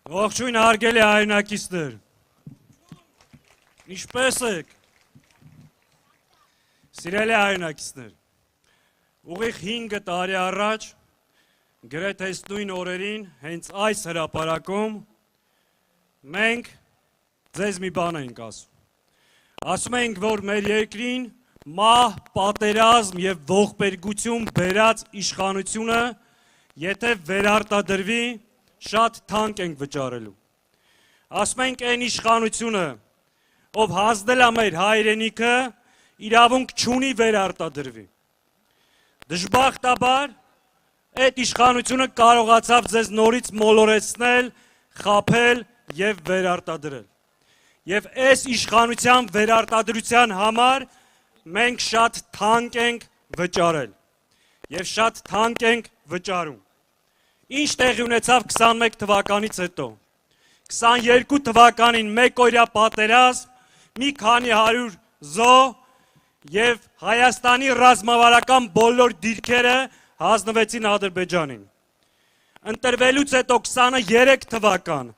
Ողջույն հարգելի հայրենակիցներ, ինչպե՞ս եք, սիրելի հայրենակիցներ, ուղիղ 5 տարի առաջ, գրեթե նույն օրերին, հենց այս հրապարակում, մենք ձեզ մի բան ենք ասում ենք, որ մեր երկրին մահ, պատերազմ և ողբերգություն բերած իշխանությունը, եթե վերարտադրվի, շատ թանկ ենք վճարելու։ Ասում ենք այն իշխանությունը, ով հանձնել է մեր հայրենիքը, իրավունք չունի վերարտադրվի։ Դժբախտաբար, այդ իշխանությունը կարողացավ ձեզ նորից մոլորեցնել, խաբել և վերարտադրել։ Եվ այս իշխանության վերարտադրության համար մենք շատ թանկ ենք վճարել և շատ թանկ ենք վճարում։ Ինչ տեղի ունեցավ 21 թվականից հետո։ 22 թվականին մեկօրյա պատերազմ, մի քանի հարյուր զոհ և Հայաստանի ռազմավարական բոլոր դիրքերը հանձնվեցին Ադրբեջանին։ Ընտրվելուց հետո 23 թվական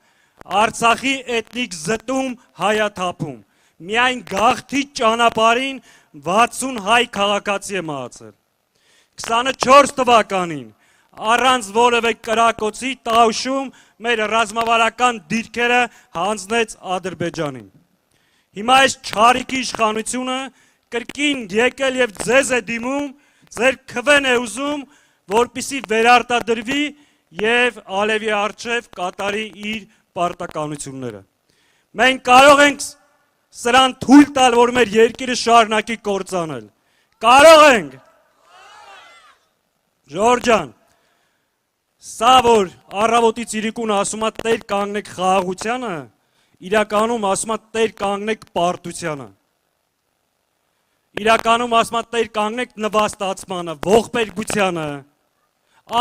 Արցախի էթնիկ զտում, հայաթափում, միայն գաղթի ճանապարհին 60 հայ քաղաքացի է մահացել։ 24 թվականին առանց որևէ կրակոցի տավշում մեր ռազմավարական դիրքերը հանձնեց Ադրբեջանին։ Հիմա այս չարիքի իշխանությունը կրկին եկել և ձեզ է դիմում, ձեր քվեն է ուզում, որպեսզի վերարտադրվի և Ալևի առջև կատարի իր պարտականությունները։ Մենք կարող ենք սրան թույլ տալ, որ մեր երկիրը շարունակի կործանել։ Կարող ենք։ Ժողովուրդ ջան, սա որ առավոտից իրիկուն ասում է տեր կանգնեք խաղաղությանը, իրականում ասում է տեր կանգնեք պարտությանը։ Իրականում ասում է տեր կանգնեք նվաստացմանը, ողբերգությանը,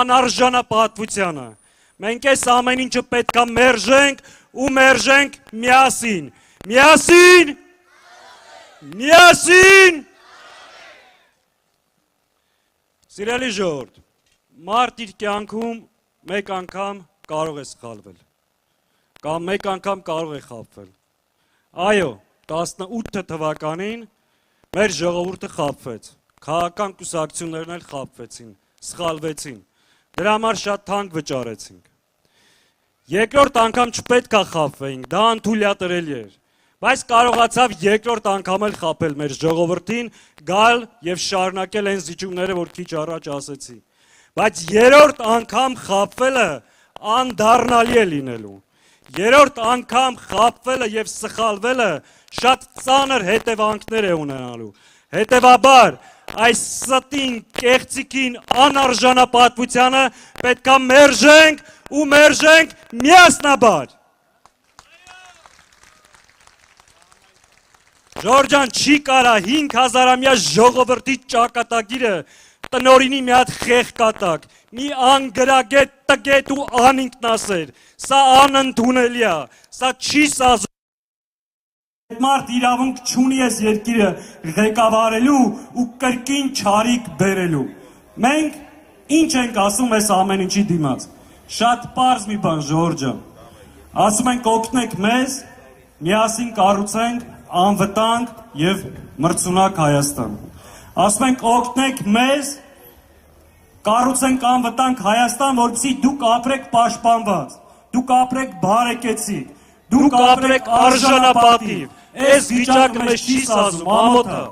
անարժանապատվությանը։ Մենք այս ամեն ինչը պետք է մերժենք ու մերժենք միասին։ Միասին։ Միասին։ Սիրելի ժողովուրդ, մարդ իր կյանքում մեկ անգամ կարող է սխալվել, կամ մեկ անգամ կարող է խաբվել։ Այո, 18 թվականին մեր ժողովուրդը խաբվեց, քաղաքական կուսակցություններն էլ խաբվեցին, սխալվեցին, դրա համար շատ թանկ վճարեցինք։ Երկրորդ անգամ չպետք է խաբվեինք, դա անթույլատրելի էր, բայց կարողացավ երկրորդ անգամ էլ խաբել մեր ժողովրդին, գալ և շարունակել այն զիջումները, որ քիչ առաջ ասեցի։ Բայց երրորդ անգամ խաբվելը անդառնալի է լինելու։ Երրորդ անգամ խաբվելը և սխալվելը շատ ծանր հետևանքներ է ունենալու։ Հետևաբար, այս ստին, կեղծիքին, անարժանապատվությանը պետք է մերժենք ու մերժենք միասնաբար։ Ժողովուրդ ջան, չի կարա 5000-ամյա ժողովրդի ճակատագիրը տնօրինի մի հատ խեղկատակ, մի անգրագետ, տգետ ու անինքնասեր, սա անընդունելի է, սա չի սազում։ Այդ մարդ իրավունք չունի այս երկիրը ղեկավարելու ու կրկին չարիք բերելու։ Մենք ինչ ենք ասում այս ամեն ինչի դիմաց։ Շատ պարզ մի բան, ժողովուրդ ջան։ Ասում ենք օգնեք մեզ, միասին կառուցենք անվտանգ և մրցունակ Հայաստան։ Ասում ենք օգնեք մեզ, կառուցենք անվտանգ Հայաստան, որպեսզի դուք ապրեք պաշտպանված, դուք ապրեք բարեկեցիկ, դուք ապրեք արժանապատիվ, այս վիճակը մեզ չի սազում, ամոթ է,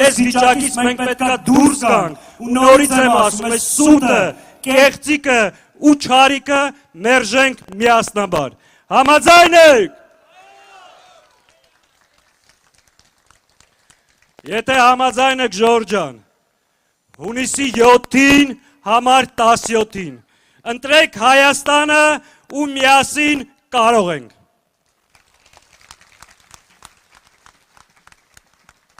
այս վիճակից մենք պետք է դուրս գանք ու նորից եմ ասում, այս սուտը, կեղծիկը ու չարիքը մերժենք միասնաբար։ Համաձայն եք։ Եթե համաձայն եք, ժողովուրդ ջան, հունիսի 7-ին համար 17-ին, ընտրեք Հայաստանը ու միասին կարող ենք։